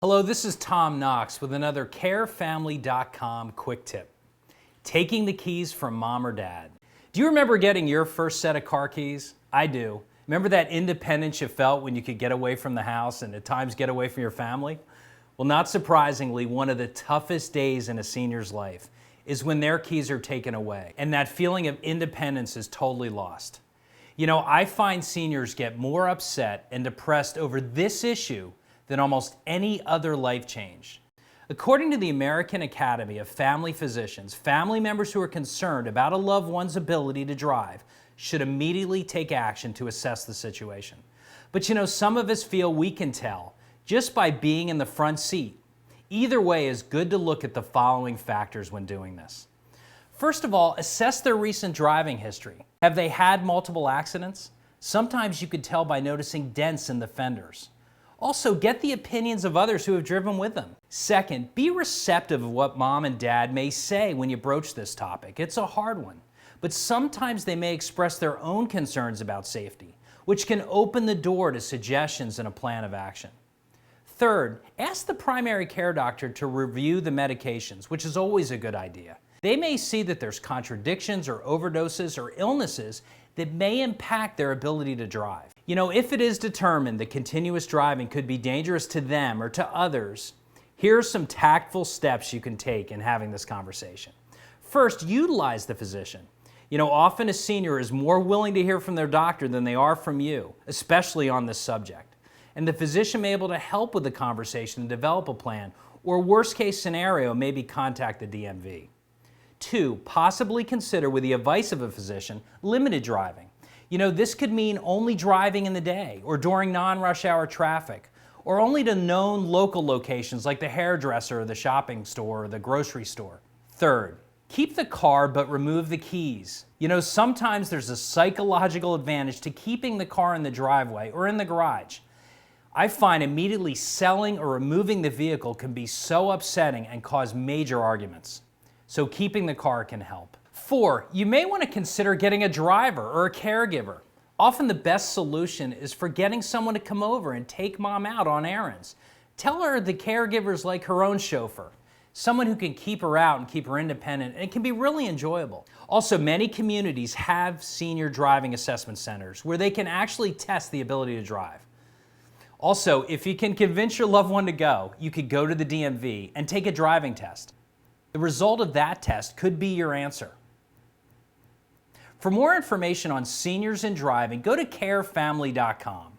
Hello, this is Tom Knox with another carefamily.com quick tip. Taking the keys from mom or dad. Do you remember getting your first set of car keys? I do. Remember that independence you felt when you could get away from the house and at times get away from your family? Well, not surprisingly, one of the toughest days in a senior's life is when their keys are taken away and that feeling of independence is totally lost. You know, I find seniors get more upset and depressed over this issue than almost any other life change. According to the American Academy of Family Physicians, family members who are concerned about a loved one's ability to drive should immediately take action to assess the situation. But you know, some of us feel we can tell just by being in the front seat. Either way, it's good to look at the following factors when doing this. First of all, assess their recent driving history. Have they had multiple accidents? Sometimes you could tell by noticing dents in the fenders. Also, get the opinions of others who have driven with them. Second, be receptive of what mom and dad may say when you broach this topic. It's a hard one, but sometimes they may express their own concerns about safety, which can open the door to suggestions and a plan of action. Third, ask the primary care doctor to review the medications, which is always a good idea. They may see that there's contradictions or overdoses or illnesses that may impact their ability to drive. You know, if it is determined that continuous driving could be dangerous to them or to others, here are some tactful steps you can take in having this conversation. First, utilize the physician. You know, often a senior is more willing to hear from their doctor than they are from you, especially on this subject. And the physician may be able to help with the conversation and develop a plan, or worst case scenario, maybe contact the DMV. 2, possibly consider, with the advice of a physician, limited driving. You know, this could mean only driving in the day or during non-rush hour traffic, or only to known local locations like the hairdresser or the shopping store or the grocery store. Third, keep the car but remove the keys. You know, sometimes there's a psychological advantage to keeping the car in the driveway or in the garage. I find immediately selling or removing the vehicle can be so upsetting and cause major arguments. So keeping the car can help. 4, you may want to consider getting a driver or a caregiver. Often the best solution is for getting someone to come over and take mom out on errands. Tell her the caregiver's like her own chauffeur, someone who can keep her out and keep her independent, and it can be really enjoyable. Also, many communities have senior driving assessment centers where they can actually test the ability to drive. Also, if you can convince your loved one to go, you could go to the DMV and take a driving test. The result of that test could be your answer. For more information on seniors and driving, go to carefamily.com.